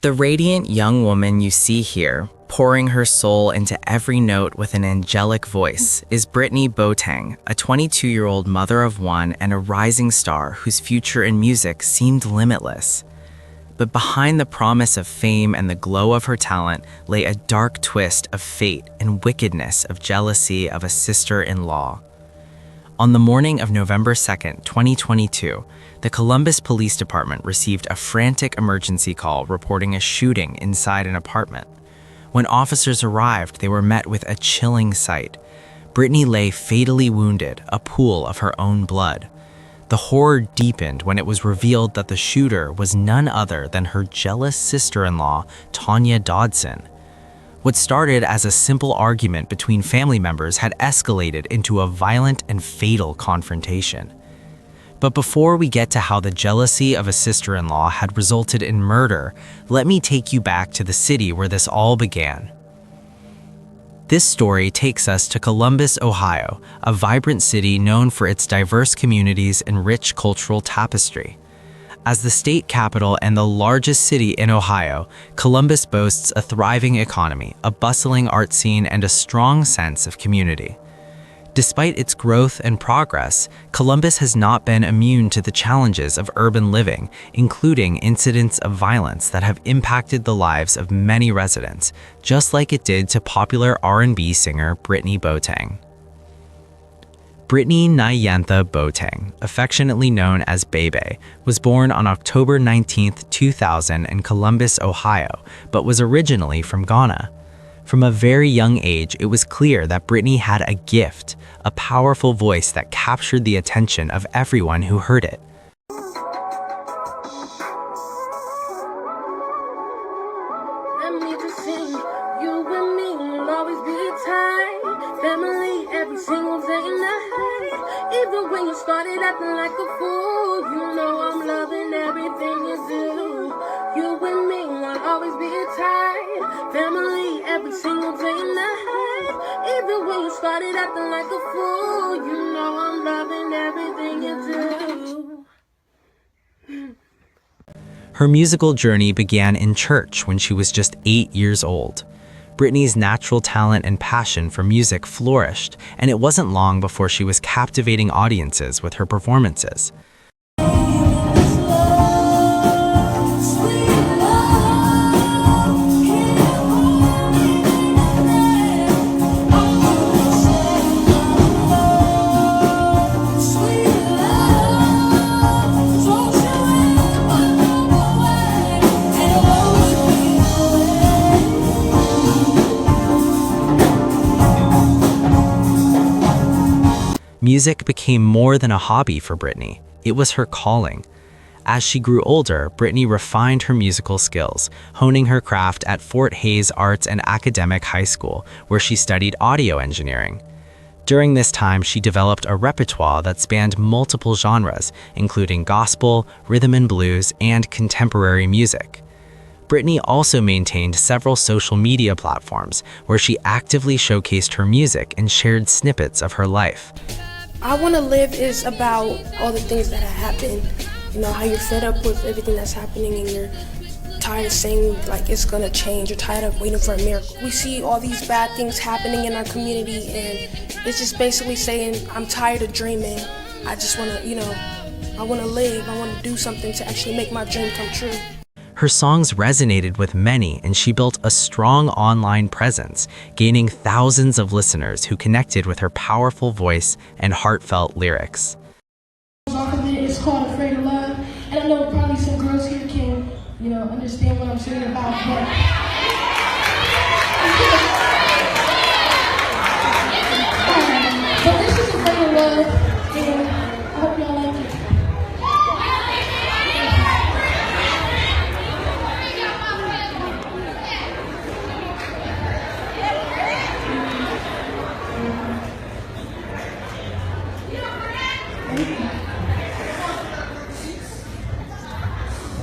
The radiant young woman you see here, pouring her soul into every note with an angelic voice, is Britney Boateng, a 22-year-old mother of one and a rising star whose future in music seemed limitless. But behind the promise of fame and the glow of her talent lay a dark twist of fate and wickedness of jealousy of a sister-in-law. On the morning of November 2nd, 2022, the Columbus Police Department received a frantic emergency call reporting a shooting inside an apartment. When officers arrived, they were met with a chilling sight. Britney lay fatally wounded, a pool of her own blood. The horror deepened when it was revealed that the shooter was none other than her jealous sister-in-law, Tanya Dodson. What started as a simple argument between family members had escalated into a violent and fatal confrontation. But before we get to how the jealousy of a sister-in-law had resulted in murder, let me take you back to the city where this all began. This story takes us to Columbus, Ohio, a vibrant city known for its diverse communities and rich cultural tapestry. As the state capital and the largest city in Ohio, Columbus boasts a thriving economy, a bustling art scene, and a strong sense of community. Despite its growth and progress, Columbus has not been immune to the challenges of urban living, including incidents of violence that have impacted the lives of many residents, just like it did to popular R&B singer Britney Boateng. Britney Nyantha Boateng, affectionately known as Bebe, was born on October 19, 2000 in Columbus, Ohio, but was originally from Ghana. From a very young age, it was clear that Britney had a gift, a powerful voice that captured the attention of everyone who heard it. Every single day and night, even when you started acting like a fool, you know I'm loving everything you do. You and me will always be tight, family every single day and night, even when you started acting like a fool, you know I'm loving everything you do. Her musical journey began in church when she was just 8 years old. Britney's natural talent and passion for music flourished, and it wasn't long before she was captivating audiences with her performances. Music became more than a hobby for Britney. It was her calling. As she grew older, Britney refined her musical skills, honing her craft at Fort Hays Arts and Academic High School, where she studied audio engineering. During this time, she developed a repertoire that spanned multiple genres, including gospel, rhythm and blues, and contemporary music. Britney also maintained several social media platforms where she actively showcased her music and shared snippets of her life. I Want to Live is about all the things that have happened. You know, how you're fed up with everything that's happening and you're tired of saying like it's gonna change. You're tired of waiting for a miracle. We see all these bad things happening in our community and it's just basically saying I'm tired of dreaming. I just want to, I want to live. I want to do something to actually make my dream come true. Her songs resonated with many, and she built a strong online presence, gaining thousands of listeners who connected with her powerful voice and heartfelt lyrics. It's called Afraid of Love, and I know probably some girls here can, understand what I'm singing about, but this is Afraid of Love, and I hope y'all like it.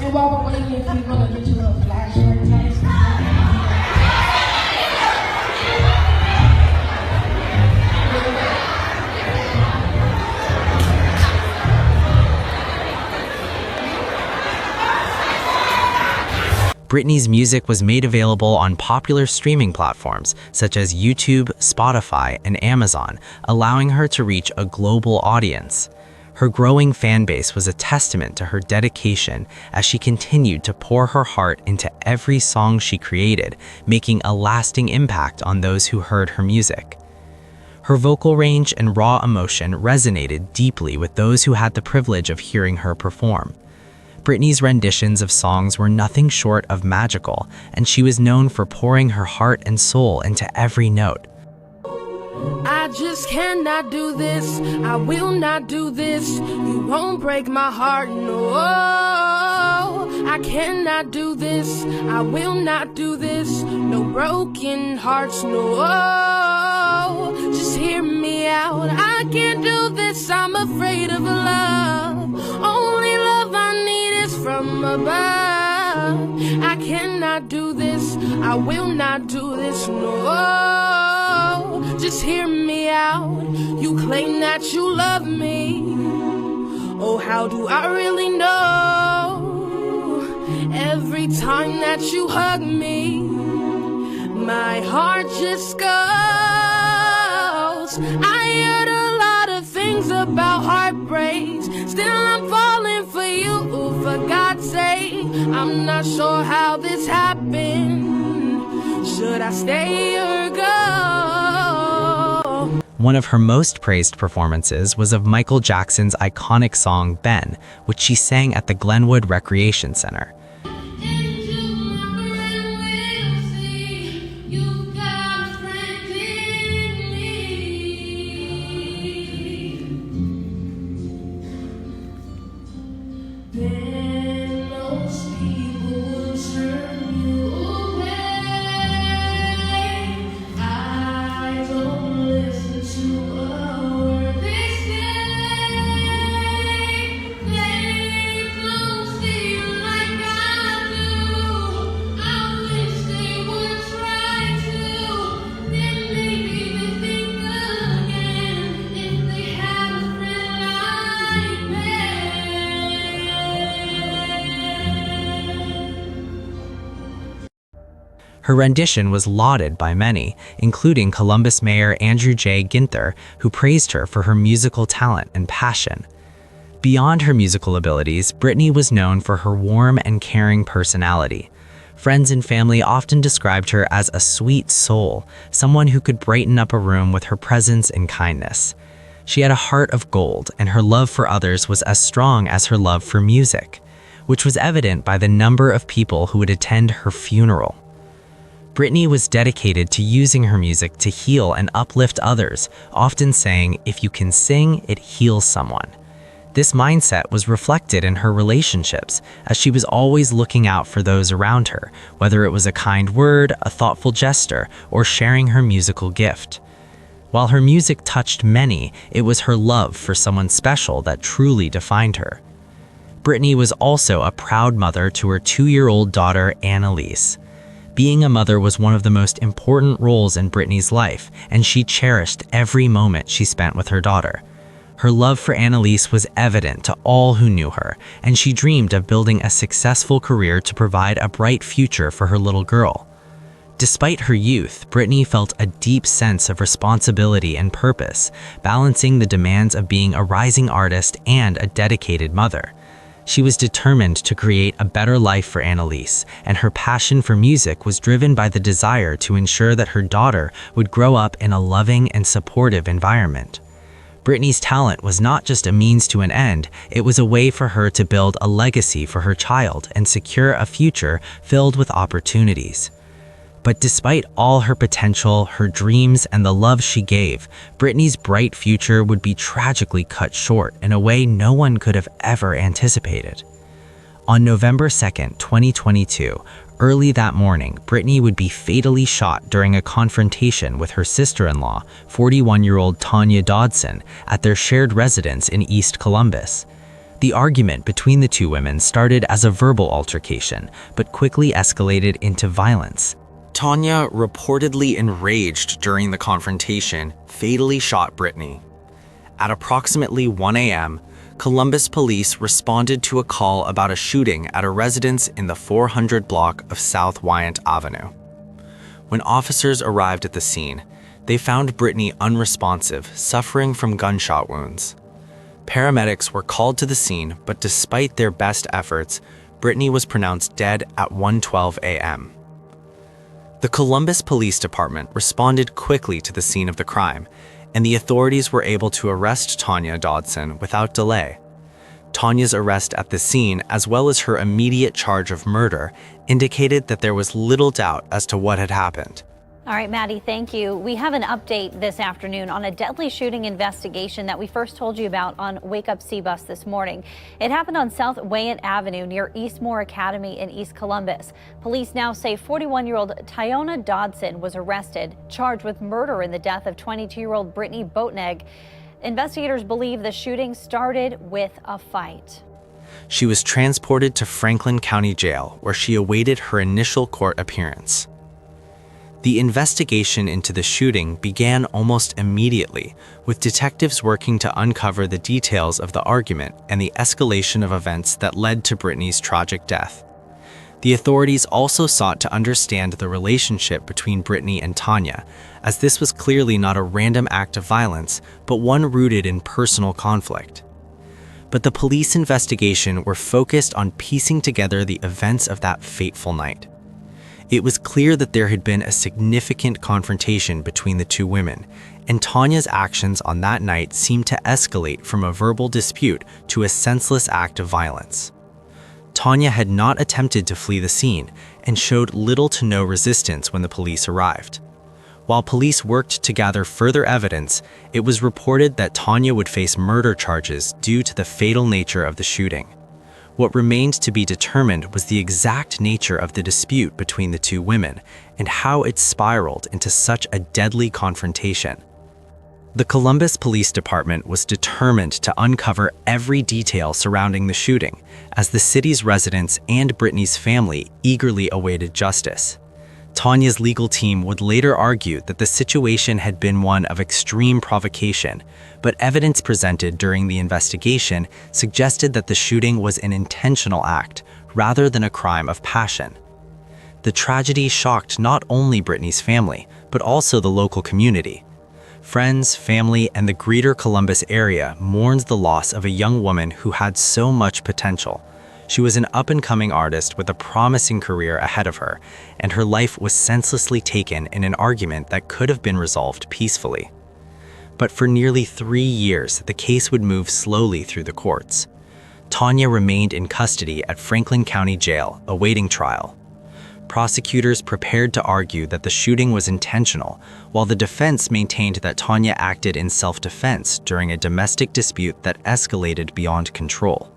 And while we're waiting, if we want to get you a flashlight, Britney's music was made available on popular streaming platforms such as YouTube, Spotify, and Amazon, allowing her to reach a global audience. Her growing fan base was a testament to her dedication as she continued to pour her heart into every song she created, making a lasting impact on those who heard her music. Her vocal range and raw emotion resonated deeply with those who had the privilege of hearing her perform. Britney's renditions of songs were nothing short of magical, and she was known for pouring her heart and soul into every note. I just cannot do this, I will not do this. You won't break my heart, no. I cannot do this, I will not do this. No broken hearts, no. Just hear me out, I can't do this, I'm afraid of love. Only love I need is from above. I cannot do this, I will not do this, no. Just hear me out, you claim that you love me. Oh, how do I really know? Every time that you hug me, my heart just goes. I heard a lot of things about heartbreaks, still I'm falling for you, for God's sake. I'm not sure how this happened. Should I stay or go? One of her most praised performances was of Michael Jackson's iconic song Ben, which she sang at the Glenwood Recreation Center. Her rendition was lauded by many, including Columbus Mayor Andrew J. Ginther, who praised her for her musical talent and passion. Beyond her musical abilities, Britney was known for her warm and caring personality. Friends and family often described her as a sweet soul, someone who could brighten up a room with her presence and kindness. She had a heart of gold, and her love for others was as strong as her love for music, which was evident by the number of people who would attend her funeral. Britney was dedicated to using her music to heal and uplift others, often saying, "If you can sing, it heals someone." This mindset was reflected in her relationships, as she was always looking out for those around her, whether it was a kind word, a thoughtful gesture, or sharing her musical gift. While her music touched many, it was her love for someone special that truly defined her. Britney was also a proud mother to her 2-year-old daughter, Annalise. Being a mother was one of the most important roles in Britney's life, and she cherished every moment she spent with her daughter. Her love for Annalise was evident to all who knew her, and she dreamed of building a successful career to provide a bright future for her little girl. Despite her youth, Britney felt a deep sense of responsibility and purpose, balancing the demands of being a rising artist and a dedicated mother. She was determined to create a better life for Annalise, and her passion for music was driven by the desire to ensure that her daughter would grow up in a loving and supportive environment. Britney's talent was not just a means to an end, it was a way for her to build a legacy for her child and secure a future filled with opportunities. But despite all her potential, her dreams, and the love she gave, Britney's bright future would be tragically cut short in a way no one could have ever anticipated. On November 2nd, 2022, early that morning, Britney would be fatally shot during a confrontation with her sister-in-law, 41-year-old Tanya Dodson, at their shared residence in East Columbus. The argument between the two women started as a verbal altercation, but quickly escalated into violence. Tanya, reportedly enraged during the confrontation, fatally shot Britney. At approximately 1 a.m., Columbus police responded to a call about a shooting at a residence in the 400 block of South Wyant Avenue. When officers arrived at the scene, they found Britney unresponsive, suffering from gunshot wounds. Paramedics were called to the scene, but despite their best efforts, Britney was pronounced dead at 1:12 a.m. The Columbus Police Department responded quickly to the scene of the crime, and the authorities were able to arrest Tanya Dodson without delay. Tanya's arrest at the scene, as well as her immediate charge of murder, indicated that there was little doubt as to what had happened. All right, Maddie, thank you. We have an update this afternoon on a deadly shooting investigation that we first told you about on Wake Up C-Bus this morning. It happened on South Wyant Avenue near Eastmore Academy in East Columbus. Police now say 41-year-old Tanya Dodson was arrested, charged with murder in the death of 22-year-old Britney Boateng. Investigators believe the shooting started with a fight. She was transported to Franklin County Jail, where she awaited her initial court appearance. The investigation into the shooting began almost immediately, with detectives working to uncover the details of the argument and the escalation of events that led to Britney's tragic death. The authorities also sought to understand the relationship between Britney and Tanya, as this was clearly not a random act of violence, but one rooted in personal conflict. But the police investigation were focused on piecing together the events of that fateful night. It was clear that there had been a significant confrontation between the two women, and Tanya's actions on that night seemed to escalate from a verbal dispute to a senseless act of violence. Tanya had not attempted to flee the scene and showed little to no resistance when the police arrived. While police worked to gather further evidence, it was reported that Tanya would face murder charges due to the fatal nature of the shooting. What remained to be determined was the exact nature of the dispute between the two women and how it spiraled into such a deadly confrontation. The Columbus Police Department was determined to uncover every detail surrounding the shooting, as the city's residents and Britney's family eagerly awaited justice. Tanya's legal team would later argue that the situation had been one of extreme provocation, but evidence presented during the investigation suggested that the shooting was an intentional act rather than a crime of passion. The tragedy shocked not only Britney's family, but also the local community. Friends, family, and the greater Columbus area mourns the loss of a young woman who had so much potential. She was an up-and-coming artist with a promising career ahead of her, and her life was senselessly taken in an argument that could have been resolved peacefully. But for nearly 3 years, the case would move slowly through the courts. Tanya remained in custody at Franklin County Jail, awaiting trial. Prosecutors prepared to argue that the shooting was intentional, while the defense maintained that Tanya acted in self-defense during a domestic dispute that escalated beyond control.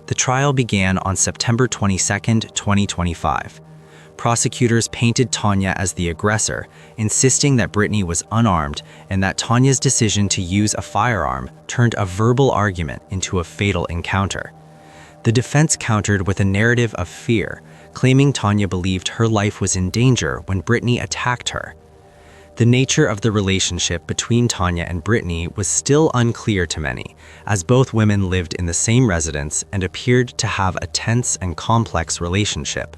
The trial began on September 22, 2025. Prosecutors painted Tanya as the aggressor, insisting that Britney was unarmed and that Tanya's decision to use a firearm turned a verbal argument into a fatal encounter. The defense countered with a narrative of fear, claiming Tanya believed her life was in danger when Britney attacked her. The nature of the relationship between Tanya and Britney was still unclear to many, as both women lived in the same residence and appeared to have a tense and complex relationship.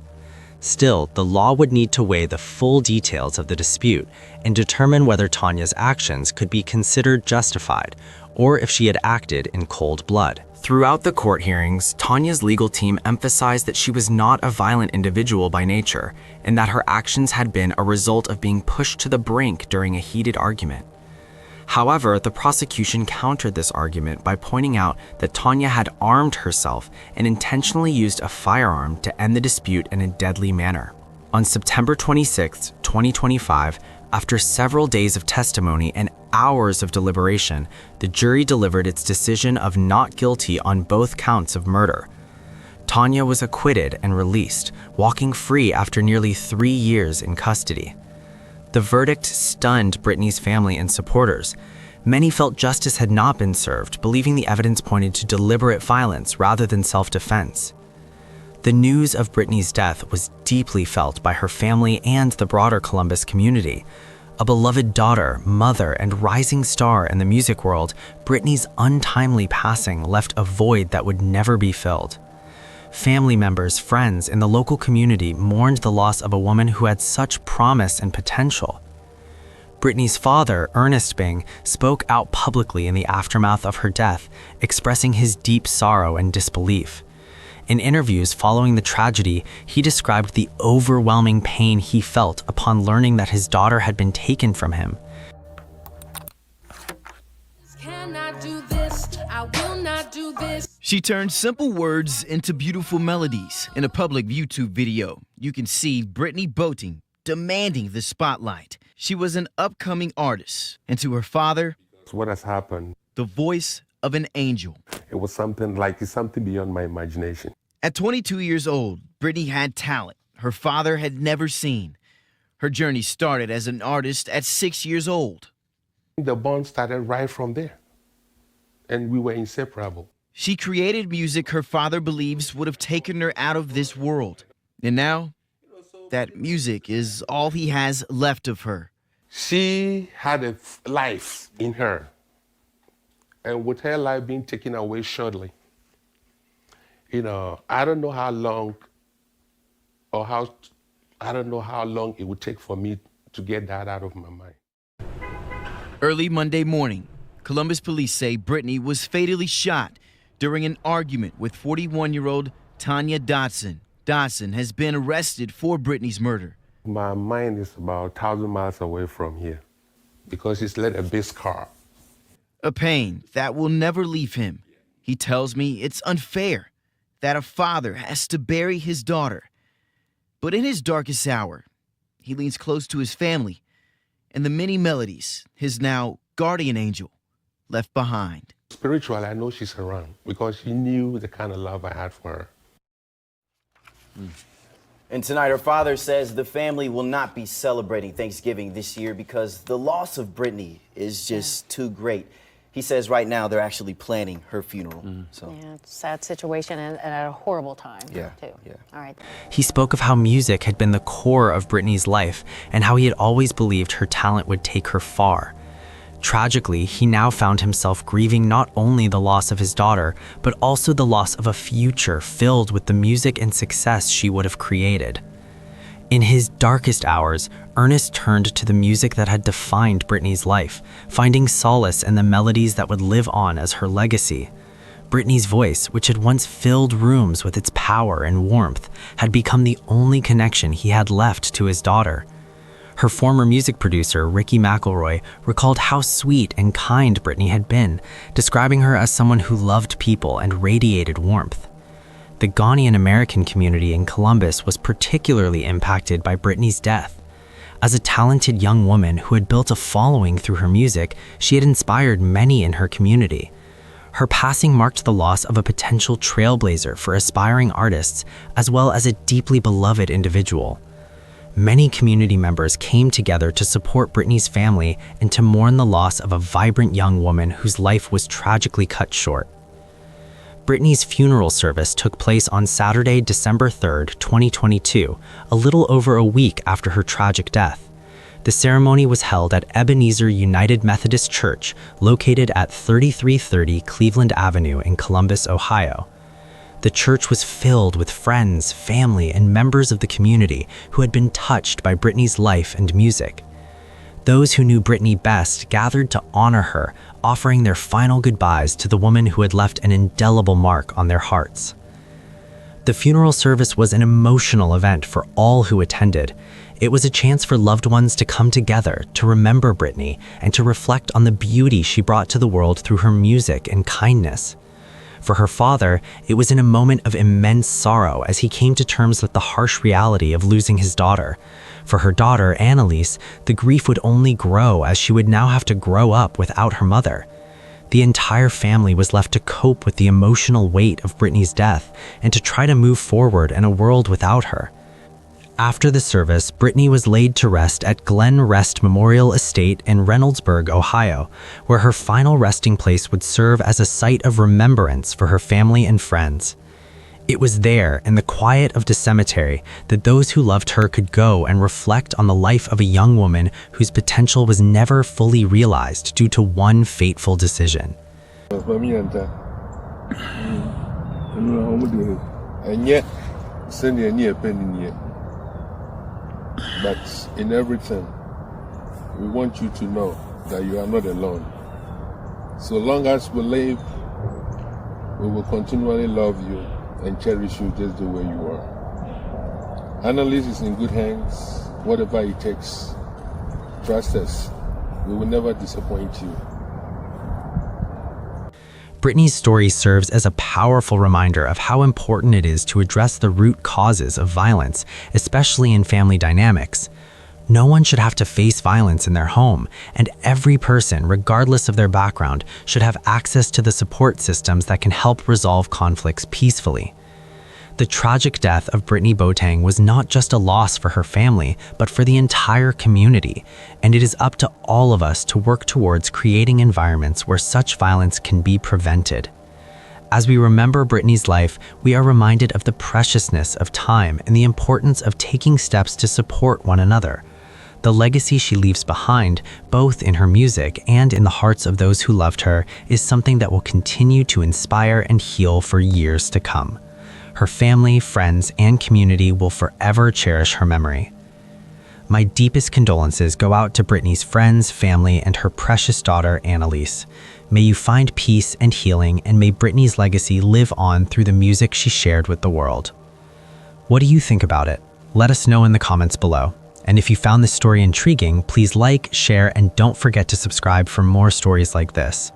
Still, the law would need to weigh the full details of the dispute and determine whether Tanya's actions could be considered justified, or if she had acted in cold blood. Throughout the court hearings, Tanya's legal team emphasized that she was not a violent individual by nature, and that her actions had been a result of being pushed to the brink during a heated argument. However, the prosecution countered this argument by pointing out that Tanya had armed herself and intentionally used a firearm to end the dispute in a deadly manner. On September 26, 2025, after several days of testimony and hours of deliberation, the jury delivered its decision of not guilty on both counts of murder. Tanya was acquitted and released, walking free after nearly 3 years in custody. The verdict stunned Britney's family and supporters. Many felt justice had not been served, believing the evidence pointed to deliberate violence rather than self-defense. The news of Britney's death was deeply felt by her family and the broader Columbus community. A beloved daughter, mother, and rising star in the music world, Britney's untimely passing left a void that would never be filled. Family members, friends, and the local community mourned the loss of a woman who had such promise and potential. Britney's father, Ernest Bing, spoke out publicly in the aftermath of her death, expressing his deep sorrow and disbelief. In interviews following the tragedy, he described the overwhelming pain he felt upon learning that his daughter had been taken from him. She turned simple words into beautiful melodies. In a public YouTube video, you can see Britney Boating demanding the spotlight. She was an upcoming artist, and to her father, what has happened, the voice of an angel. It was something beyond my imagination. At 22 years old, Britney had talent her father had never seen. Her journey started as an artist at 6 years old. The bond started right from there, and we were inseparable. She created music her father believes would have taken her out of this world. And now, that music is all he has left of her. She had a life in her. And with her life being taken away shortly, I don't know how long it would take for me to get that out of my mind. Early Monday morning, Columbus police say Britney was fatally shot during an argument with 41-year-old Tanya Dodson. Dodson has been arrested for Britney's murder. My mind is about 1,000 miles away from here because he's led a big scar. A pain that will never leave him. He tells me it's unfair that a father has to bury his daughter. But in his darkest hour, he leans close to his family and the many melodies his now guardian angel left behind. Spiritually, I know she's around because she knew the kind of love I had for her. And tonight, her father says the family will not be celebrating Thanksgiving this year because the loss of Britney is just too great. He says right now they're actually planning her funeral. So yeah, it's a sad situation and at a horrible time, too. Yeah. All right. He spoke of how music had been the core of Britney's life and how he had always believed her talent would take her far. Tragically, he now found himself grieving not only the loss of his daughter, but also the loss of a future filled with the music and success she would have created. In his darkest hours, Ernest turned to the music that had defined Britney's life, finding solace in the melodies that would live on as her legacy. Britney's voice, which had once filled rooms with its power and warmth, had become the only connection he had left to his daughter. Her former music producer, Ricky McElroy, recalled how sweet and kind Britney had been, describing her as someone who loved people and radiated warmth. The Ghanaian American community in Columbus was particularly impacted by Britney's death. As a talented young woman who had built a following through her music, she had inspired many in her community. Her passing marked the loss of a potential trailblazer for aspiring artists, as well as a deeply beloved individual. Many community members came together to support Britney's family and to mourn the loss of a vibrant young woman whose life was tragically cut short. Britney's funeral service took place on Saturday, December 3, 2022, a little over a week after her tragic death. The ceremony was held at Ebenezer United Methodist Church, located at 3330 Cleveland Avenue in Columbus, Ohio. The church was filled with friends, family, and members of the community who had been touched by Britney's life and music. Those who knew Britney best gathered to honor her, offering their final goodbyes to the woman who had left an indelible mark on their hearts. The funeral service was an emotional event for all who attended. It was a chance for loved ones to come together to remember Britney and to reflect on the beauty she brought to the world through her music and kindness. For her father, it was in a moment of immense sorrow as he came to terms with the harsh reality of losing his daughter. For her daughter, Annalise, the grief would only grow as she would now have to grow up without her mother. The entire family was left to cope with the emotional weight of Britney's death and to try to move forward in a world without her. After the service, Britney was laid to rest at Glen Rest Memorial Estate in Reynoldsburg, Ohio, where her final resting place would serve as a site of remembrance for her family and friends. It was there, in the quiet of the cemetery, that those who loved her could go and reflect on the life of a young woman whose potential was never fully realized due to one fateful decision. But in everything, we want you to know that you are not alone. So long as we live, we will continually love you and cherish you just the way you are. Annalise is in good hands. Whatever it takes, trust us. We will never disappoint you. Britney's story serves as a powerful reminder of how important it is to address the root causes of violence, especially in family dynamics. No one should have to face violence in their home, and every person, regardless of their background, should have access to the support systems that can help resolve conflicts peacefully. The tragic death of Britney Boateng was not just a loss for her family, but for the entire community, and it is up to all of us to work towards creating environments where such violence can be prevented. As we remember Britney's life, we are reminded of the preciousness of time and the importance of taking steps to support one another. The legacy she leaves behind, both in her music and in the hearts of those who loved her, is something that will continue to inspire and heal for years to come. Her family, friends, and community will forever cherish her memory. My deepest condolences go out to Britney's friends, family, and her precious daughter, Annalise. May you find peace and healing, and may Britney's legacy live on through the music she shared with the world. What do you think about it? Let us know in the comments below. And if you found this story intriguing, please like, share, and don't forget to subscribe for more stories like this.